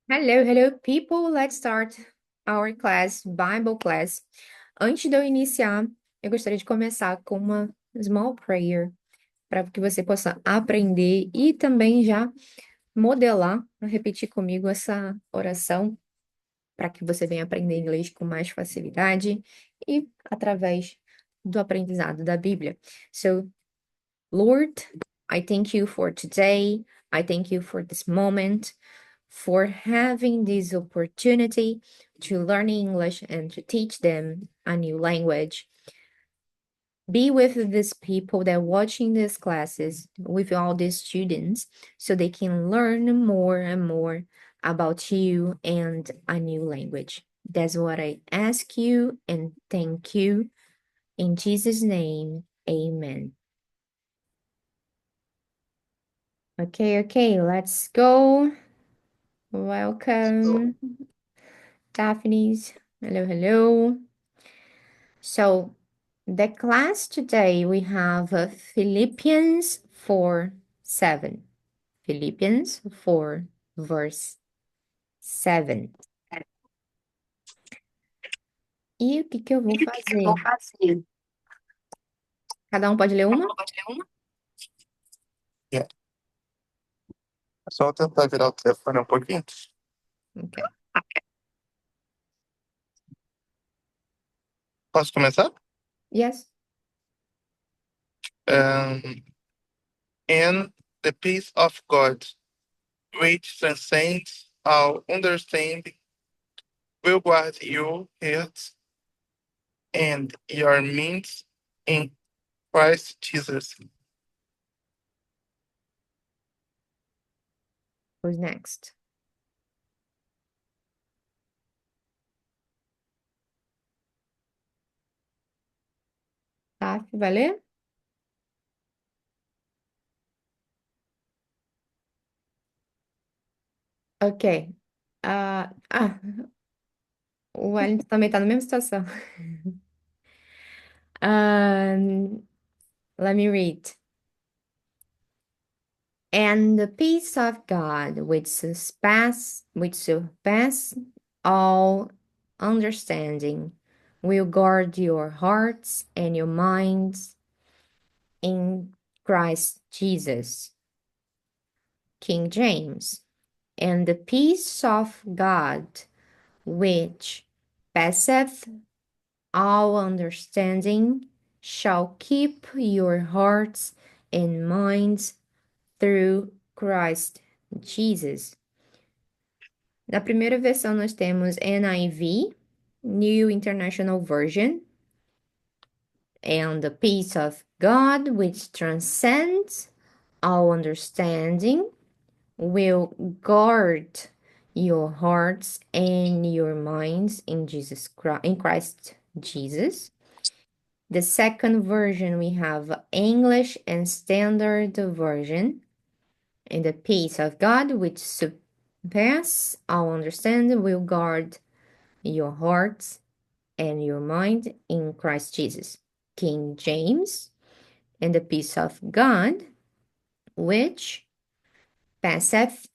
Hello, people. Let's start our class, Bible class. Antes de eu iniciar, eu gostaria de começar com uma small prayer para que você possa aprender e também já modelar, repetir comigo essa oração para que você venha aprender inglês com mais facilidade e através do aprendizado da Bíblia. So, Lord, I thank you for today. I thank you for this moment, for having this opportunity to learn English and to teach them a new language. Be with these people that are watching these classes, with all these students, so they can learn more and more about you and a new language. That's what I ask you and thank you. In Jesus' name, amen. Okay, let's go. Welcome, Daphne's. Hello. So, the class today we have Philippians 4:7. Philippians 4, verse 7. E o que eu vou fazer? Cada um pode ler uma? É só tentar virar o telefone um pouquinho. Ok. Posso começar? Yes. And the peace of God, which transcends all understanding, will guard your hearts and your minds in Christ Jesus. Who's next? Taf, vai ler? Ok. O Wellington também tá na mesma situação. Let me read. And the peace of God, which surpass all understanding, will guard your hearts and your minds in Christ Jesus. King James. And the peace of God, which passeth all understanding, shall keep your hearts and minds through Christ Jesus. Na primeira versão nós temos NIV, New International Version, and the peace of God, which transcends all understanding, will guard your hearts and your minds in Christ Jesus. The second version we have English and Standard Version. And the peace of God, which surpasses all understanding, will guard your hearts and your mind in Christ Jesus. King James. And the peace of God, which passeth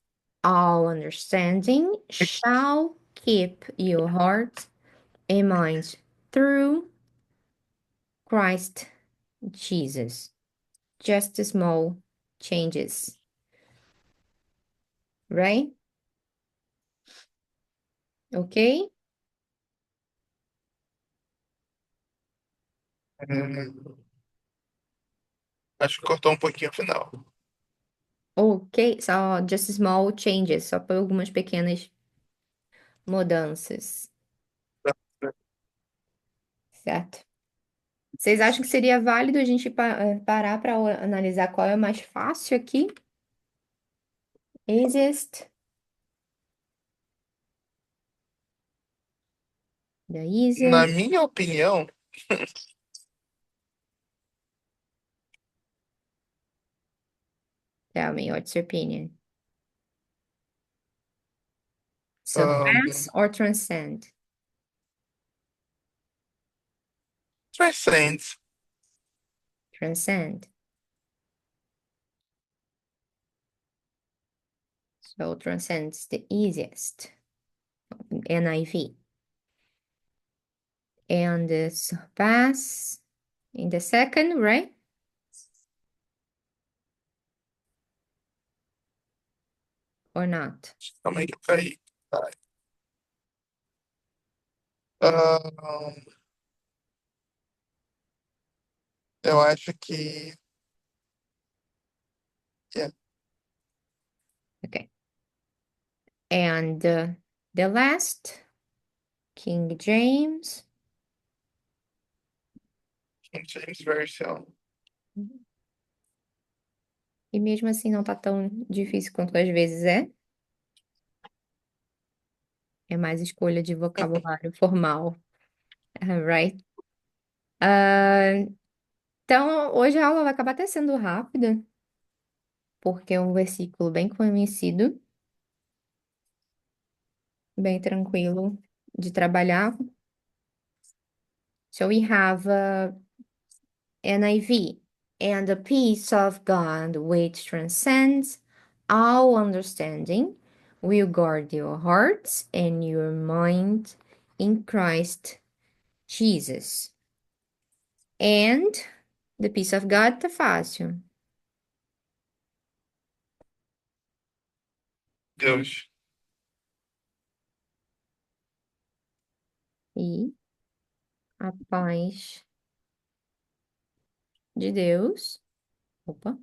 all understanding, shall keep your hearts and minds through Christ Jesus. Just small changes, right? Okay? Acho que cortou um pouquinho o final. Ok, só just small changes, só por algumas pequenas mudanças, certo? Vocês acham que seria válido a gente parar para analisar qual é o mais fácil aqui? Easiest, the Na easiest. minha opinião, Tell me, what's your opinion? ahn, Surpass or transcend? transcends. Transcend. So transcends the easiest. NIV. And surpass in the second, right? Or not? Calma aí que eu caí. Tá. Ah, eu acho que. É, Okay. And the last, King James. King James Version. E mesmo assim não tá tão difícil quanto às vezes é. É mais escolha de vocabulário formal, right? Ah, então, hoje a aula vai acabar até sendo rápida, porque é um versículo bem conhecido, bem tranquilo de trabalhar. So we have NIV, and the peace of God, which transcends all understanding, will guard your hearts and your mind in Christ Jesus. And the peace of God tá fácil. Deus. E a paz de Deus, opa,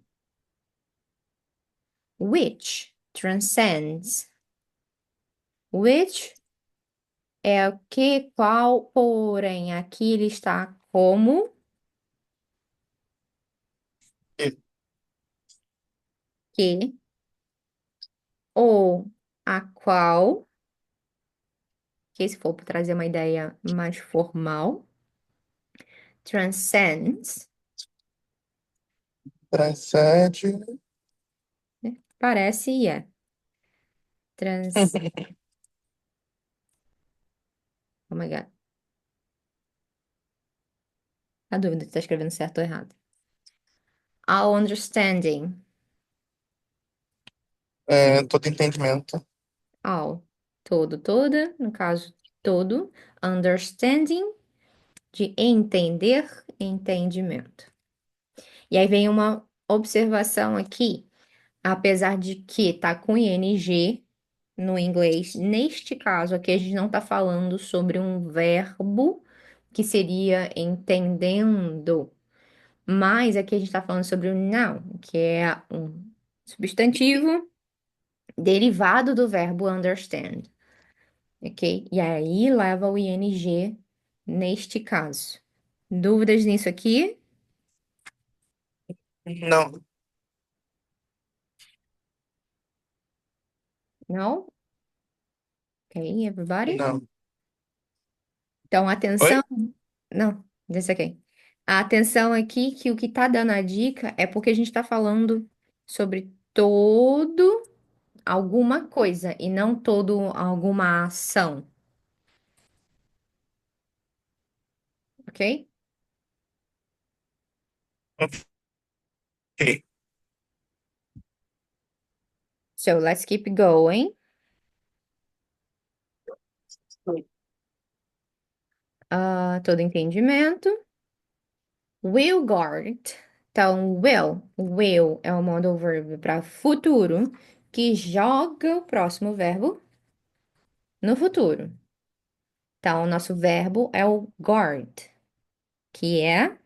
which transcends, which é o que, qual, porém, aqui ele está como E que, ou a qual, que se for para trazer uma ideia mais formal, transcends, transcende. né? Parece e é. Trans, oh my God, a dúvida se está escrevendo certo ou errado. All understanding, Todo entendimento. all, todo, toda, no caso, todo, understanding, de entender, entendimento. E aí vem uma observação aqui, apesar de que tá com ing no inglês, neste caso aqui a gente não tá falando sobre um verbo que seria entendendo, mas aqui a gente tá falando sobre um noun, que é um substantivo derivado do verbo understand, ok? E aí leva o ing neste caso. Dúvidas nisso aqui? Não, Não? Ok, everybody? não. Então, Oi? atenção. Não, desse aqui. A atenção aqui que o que tá dando a dica é porque a gente tá falando sobre todo alguma coisa e não todo alguma ação, ok? Ok. So let's keep going. Todo entendimento. Will guard. Então, will é o modo verbo para futuro que joga o próximo verbo no futuro. Então, o nosso verbo é o guard, que é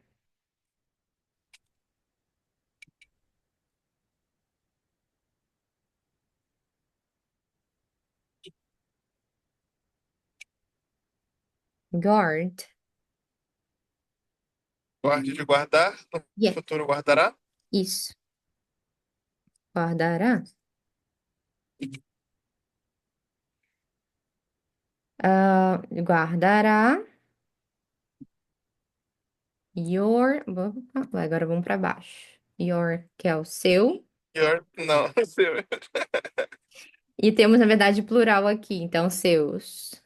guard. Guarde de guardar. No Yeah, futuro guardará. isso. Guardará. Guardará your. Agora vamos para baixo. Your, que é o seu. Não, seu. E temos, na verdade, plural aqui, então seus.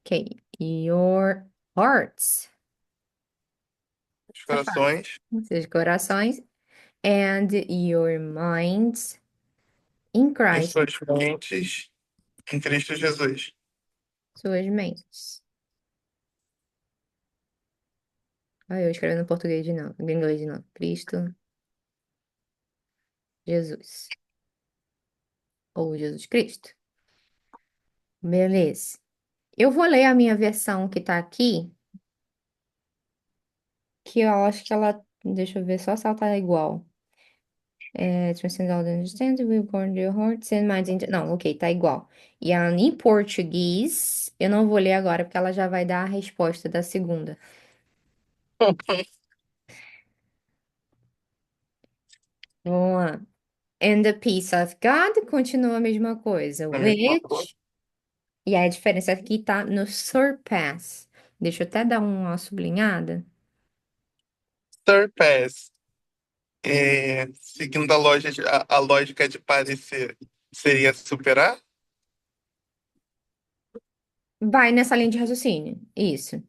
Ok. Your hearts. Os Tá fácil. corações. Seus corações. and your minds in Em Christ. suas mentes, em Cristo Jesus. Suas mentes. Ah, eu escrevendo em português de não, em inglês de não. Cristo, Jesus. Ou Jesus Cristo. Beleza. Eu vou ler a minha versão que tá aqui, que eu acho que ela. Deixa eu ver só se ela tá igual. Transcend all the understanding, will guard your hearts and minds. Não, ok, tá igual. E a em português, eu não vou ler agora, porque ela já vai dar a resposta da segunda. Vamos lá. And the peace of God continua a mesma coisa. Na mesma coisa. Which. E aí a diferença aqui tá no surpass. Deixa eu até dar uma sublinhada. Surpass. Seguindo a lógica de parecer, seria superar? Vai nessa linha de raciocínio. Isso.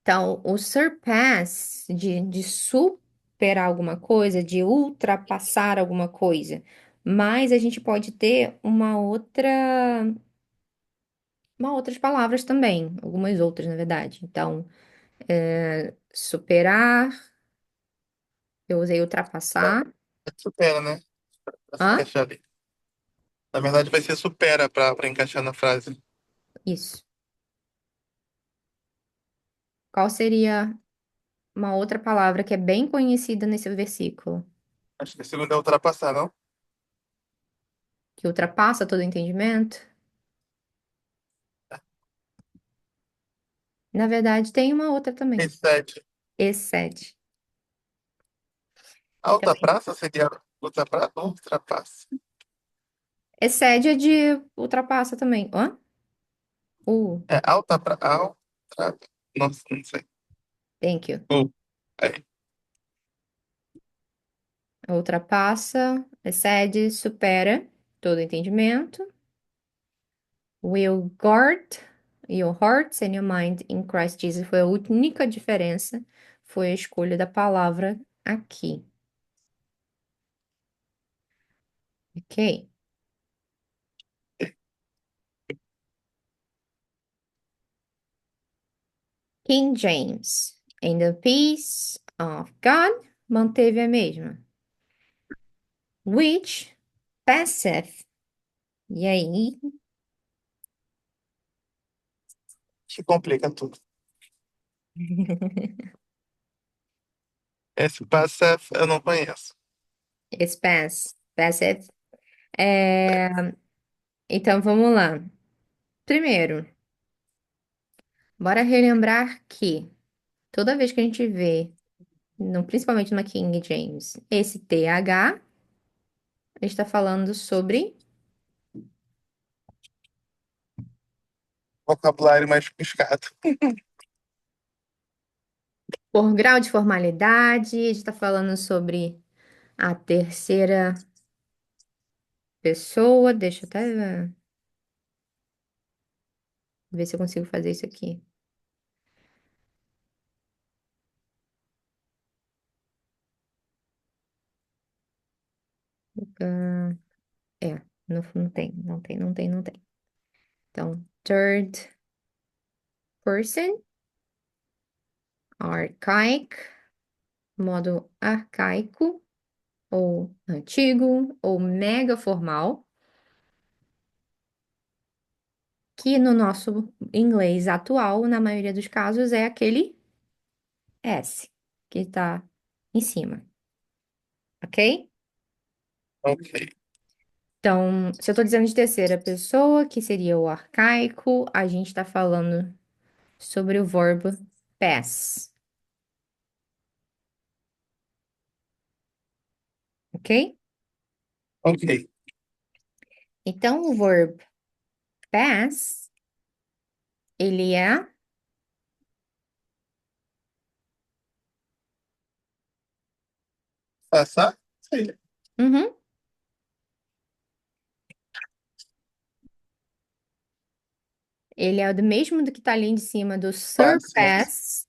Então, o surpass, de superar alguma coisa, de ultrapassar alguma coisa. Mas a gente pode ter uma outras palavras também, algumas outras, na verdade. Então, superar, eu usei ultrapassar. Supera, né? Pra se Hã? encaixar ali. Na verdade, vai ser supera pra encaixar na frase. Isso. Qual seria uma outra palavra que é bem conhecida nesse versículo? Acho que a segunda é ultrapassar, não? Que ultrapassa todo entendimento? Na verdade, tem uma outra também. Excede. Excede. Alta praça seria ultrapassa. Excede é de ultrapassa também. Hã? É alta. Nossa, não sei. Thank you. Aí. Ultrapassa, excede, supera todo entendimento. Will guard your hearts and your mind in Christ Jesus. Foi a única diferença. Foi a escolha da palavra aqui. Ok? King James. And the peace of God manteve a mesma. Which passeth. E aí? Que complica tudo. Esse passa eu não conheço. Esse passeth. É, então vamos lá. Primeiro, bora relembrar que toda vez que a gente vê, principalmente na King James, esse TH, está falando sobre Vocabulário mais buscado. por grau de formalidade, está falando sobre a terceira pessoa. Deixa eu até ver se eu consigo fazer isso aqui. Ah, não tem. Então, third person, archaic, modo arcaico, ou antigo, ou mega formal, que no nosso inglês atual, na maioria dos casos, é aquele S, que está em cima, ok? Ok, Então, se eu estou dizendo de terceira pessoa, que seria o arcaico, a gente está falando sobre o verbo pass, ok? ok. Então, o verbo pass, ele é, Passar? Sim. uhum, ele é o do mesmo do que está ali em cima do Passa. surpass,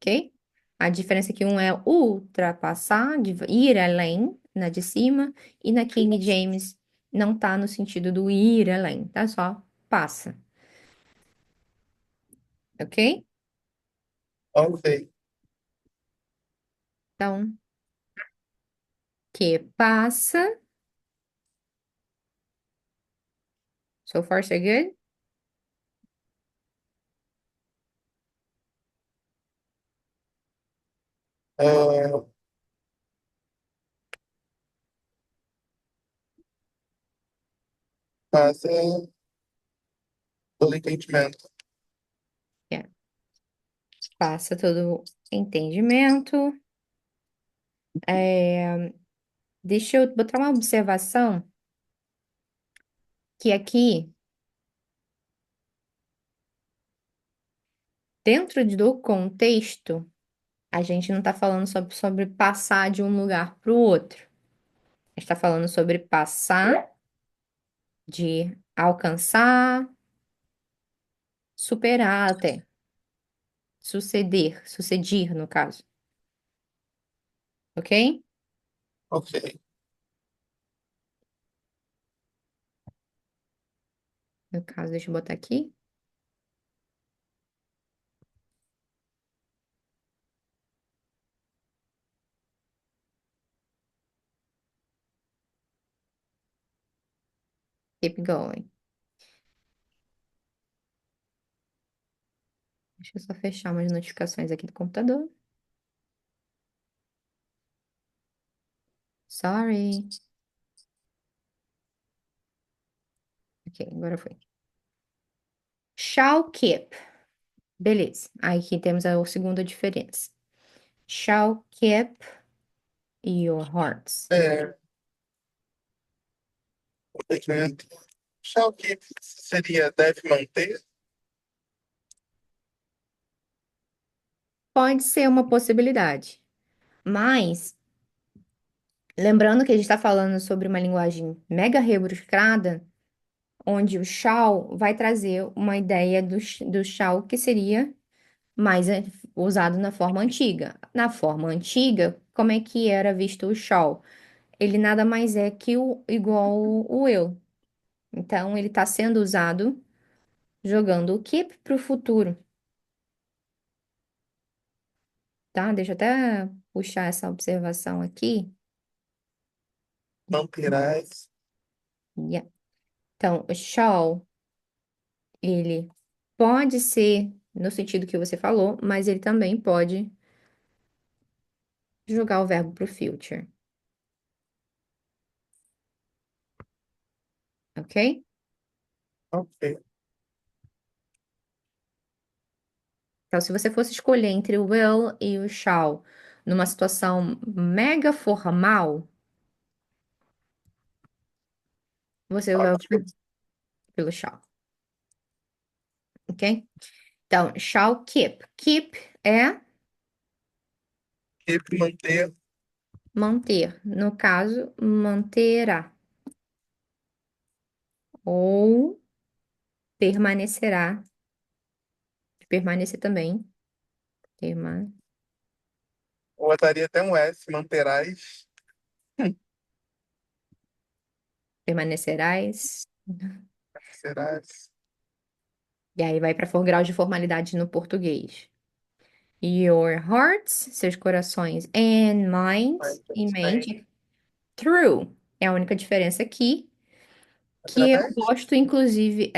ok? A diferença é que um é ultrapassar, de ir além, na de cima, e na King James não tá no sentido do ir além, tá? Só passa, ok? Ok. Então, que passa. So far, so good? É, fazer todo entendimento. Yeah. Passa todo o entendimento. É, deixa eu botar uma observação que aqui, dentro do contexto, a gente não está falando sobre passar de um lugar para o outro. A gente está falando sobre passar, de alcançar, superar até, suceder no caso, ok? Ok. No caso, deixa eu botar aqui. Keep going. Deixa eu só fechar umas notificações aqui do computador. Sorry. Ok, agora foi. Shall keep. Beleza. Aí aqui temos a segunda diferença. Shall keep your hearts. É, entendimento. Shall keep seria deve manter. Pode ser uma possibilidade, mas lembrando que a gente está falando sobre uma linguagem mega rebuscada, onde o shall vai trazer uma ideia do shall que seria mais usado na forma antiga. Na forma antiga, como é que era visto o shall? Ele nada mais é que o igual o eu. Então, ele está sendo usado jogando o keep para o futuro, tá? Deixa eu até puxar essa observação aqui. Manterás. Yeah. Então, o shall, ele pode ser no sentido que você falou, mas ele também pode jogar o verbo para o future, ok? Ok. Então, se você fosse escolher entre o will e o shall numa situação mega formal, você vai optar pelo shall, ok? Então, shall keep. Keep é Keep manter. manter. No caso, manterá. Ou permanecerá. Permanecer também. Perma- Ou botaria até um S. Manterás. Permanecerás. Serás. E aí vai para grau de formalidade no português. Your hearts, seus corações, and minds, em Bem, mente. Through é a única diferença aqui, que eu através. gosto, inclusive,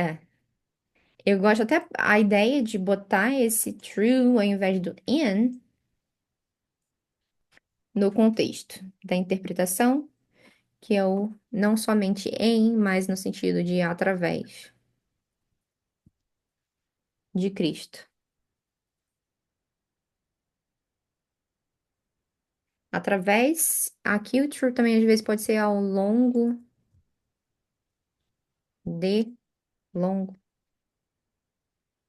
eu gosto até a ideia de botar esse through ao invés do in no contexto da interpretação, que é o não somente em, mas no sentido de através de Cristo. Através, aqui o through também às vezes pode ser ao longo de, longo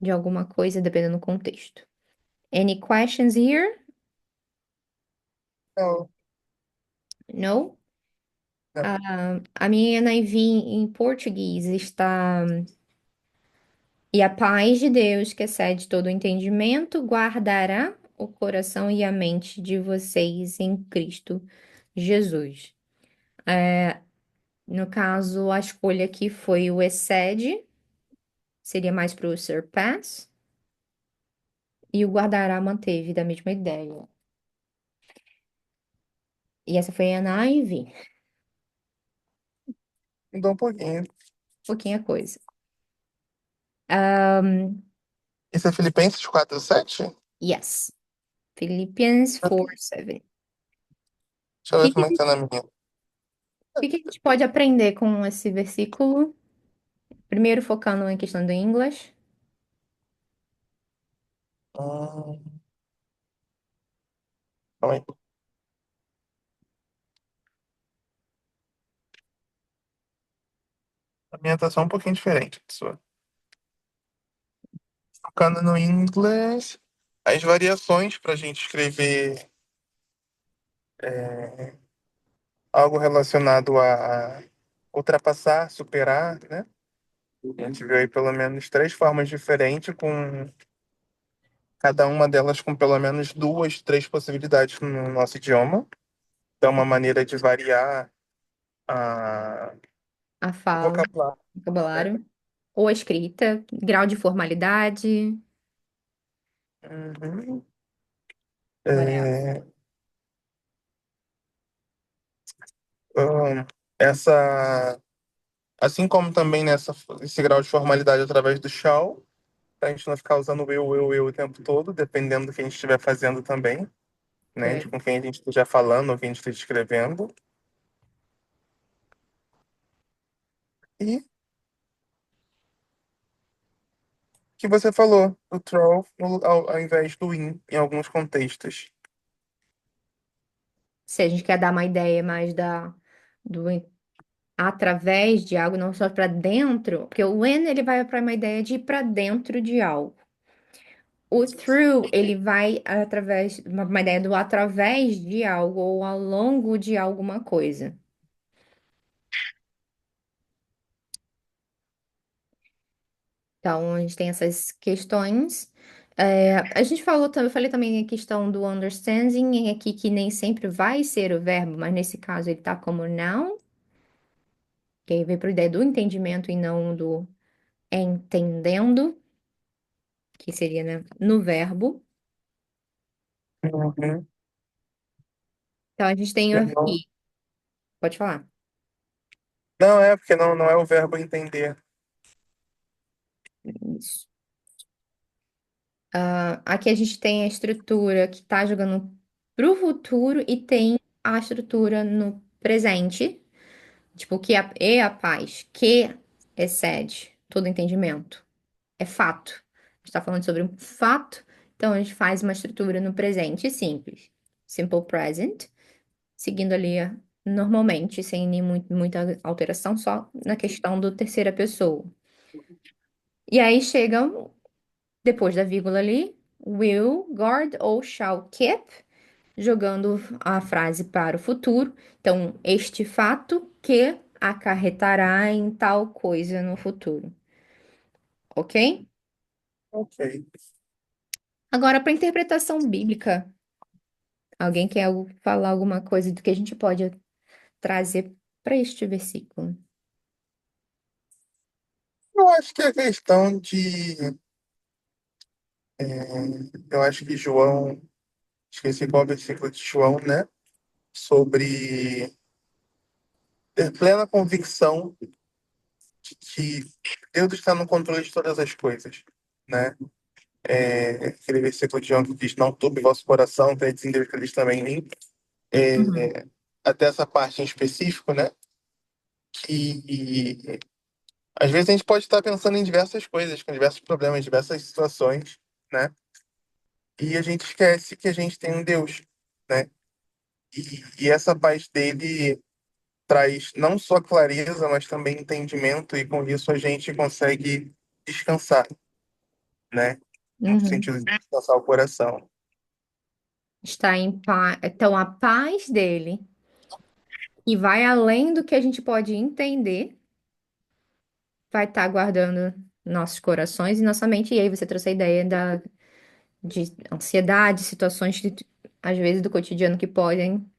de alguma coisa, dependendo do contexto. Any questions here? Não, No? não. A minha NIV em português está. E a paz de Deus, que excede todo o entendimento, guardará o coração e a mente de vocês em Cristo Jesus. No caso, a escolha aqui foi o excede, seria mais para o surpass, e o guardará manteve da mesma ideia. E essa foi a NIV, Mudou um pouquinho. pouquinha coisa. Um, Esse é Filipenses 4:7? yes, Philippians Deixa 4:7. eu O ver que como é que que, tá na minha. que a gente pode aprender com esse versículo? Primeiro, focando em questão do English. Hum, calma aí. A minha tá só um pouquinho diferente, pessoal. Focando no inglês, as variações para a gente escrever algo relacionado a ultrapassar, superar, né? A gente viu aí pelo menos três formas diferentes, com cada uma delas com pelo menos duas, três possibilidades no nosso idioma. Então, uma maneira de variar A o fala, vocabulário, né? vocabulário, ou a escrita, grau de formalidade, Uhum. whatever. É, essa, assim como também esse grau de formalidade através do shall, pra gente não ficar usando eu o tempo todo, dependendo do que a gente estiver fazendo também, né? De Correto. com quem a gente esteja falando ou quem a gente esteja escrevendo. E que você falou, o throw ao invés do in, em alguns contextos. Se a gente quer dar uma ideia mais do através de algo, não só para dentro, porque o when ele vai para uma ideia de ir para dentro de algo. O through, ele vai através, uma ideia do através de algo ou ao longo de alguma coisa. Então, a gente tem essas questões. A gente falou, eu falei também a questão do understanding, aqui que nem sempre vai ser o verbo, mas nesse caso ele tá como noun, que aí vem para a ideia do entendimento e não do entendendo, que seria, né, no verbo. Uhum. Então, a gente tem Não, aqui, pode falar. não é, porque não é o verbo entender. Isso. Aqui a gente tem a estrutura que está jogando para o futuro e tem a estrutura no presente, tipo, que é a paz, que excede todo entendimento. É fato. A gente está falando sobre um fato, então a gente faz uma estrutura no presente simples. Simple present, seguindo ali normalmente, sem nem muita alteração, só na questão do terceira pessoa. E aí chega depois da vírgula ali, will, guard ou shall keep, jogando a frase para o futuro. Então, este fato que acarretará em tal coisa no futuro, ok? Ok. Agora, para interpretação bíblica, alguém quer falar alguma coisa do que a gente pode trazer para este versículo? Eu acho que a questão é, eu acho que João, esqueci qual versículo de João, né? Sobre ter plena convicção de que Deus está no controle de todas as coisas, né? Aquele versículo de João que diz: Não turbe vosso coração, credes em Deus, credes também em mim. Uhum. Até essa parte em específico, né? Que às vezes a gente pode estar pensando em diversas coisas, com diversos problemas, diversas situações, né? E a gente esquece que a gente tem um Deus, né? E essa paz dele traz não só clareza, mas também entendimento, e com isso a gente consegue descansar, né? No Uhum. sentido de descansar o coração. Está em paz. Então, a paz dele, que vai além do que a gente pode entender, vai estar guardando nossos corações e nossa mente. E aí você trouxe a ideia de ansiedade, situações que, às vezes, do cotidiano que podem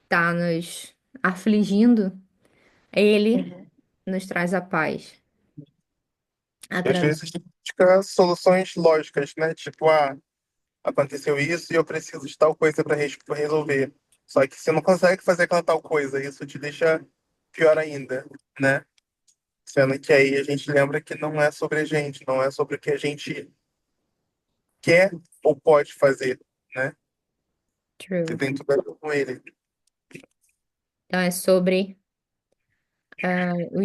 estar nos afligindo, ele Uhum. nos traz a paz. E às Através. vezes a gente busca soluções lógicas, né? Tipo, aconteceu isso e eu preciso de tal coisa para resolver. Só que você não consegue fazer aquela tal coisa, isso te deixa pior ainda, né? Sendo que aí a gente lembra que não é sobre a gente, não é sobre o que a gente quer ou pode fazer, né? Que True. tem tudo a ver com ele. Então, é sobre o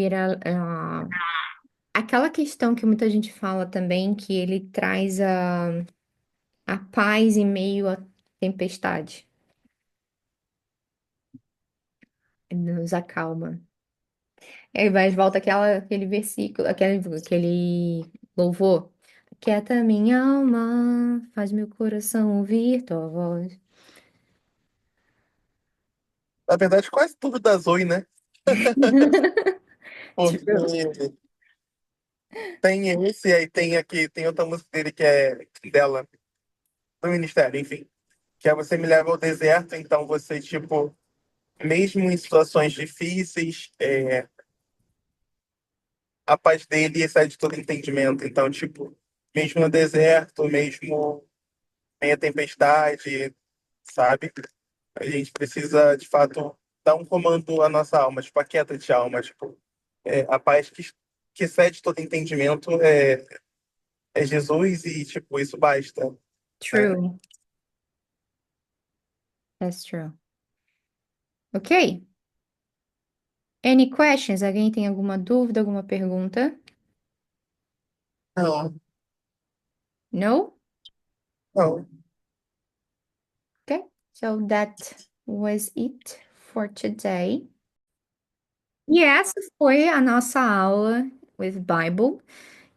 aquela questão que muita gente fala também, que ele traz a paz em meio à tempestade. Nos acalma. E aí vai, volta aquele versículo, aquele louvor. Quieta minha alma, faz meu coração ouvir tua voz. Na verdade, quase tudo da Zoe, né? Porque True. tem esse, aí tem aqui, tem outra música dele que é dela, do Ministério, enfim. Que é Você Me Leva ao Deserto, então você, tipo, mesmo em situações difíceis, a paz dele excede todo entendimento. Então, tipo, mesmo no deserto, mesmo em a tempestade, sabe? A gente precisa, de fato, dar um comando à nossa alma, tipo, aquieta-te, alma, tipo, a paz que excede todo entendimento é Jesus e, tipo, isso basta, né? True. That's true. Ok. Any questions? Alguém tem alguma dúvida, alguma pergunta? Não, No? não. Okay. So that was it for today. E essa foi a nossa aula with Bible,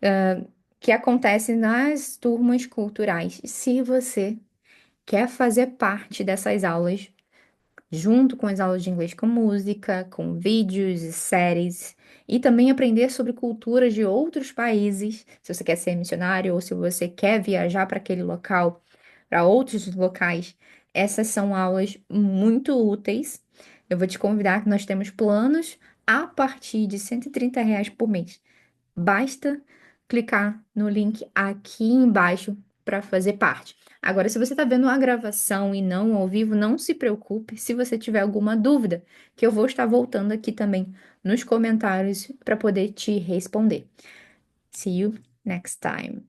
ah, que acontece nas turmas culturais. Se você quer fazer parte dessas aulas, junto com as aulas de inglês com música, com vídeos e séries, e também aprender sobre culturas de outros países, se você quer ser missionário ou se você quer viajar para aquele local, para outros locais, essas são aulas muito úteis. Eu vou te convidar que nós temos planos a partir de R$ 130 por mês. Basta clicar no link aqui embaixo para fazer parte. Agora, se você está vendo a gravação e não ao vivo, não se preocupe se você tiver alguma dúvida, que eu vou estar voltando aqui também nos comentários para poder te responder. See you next time.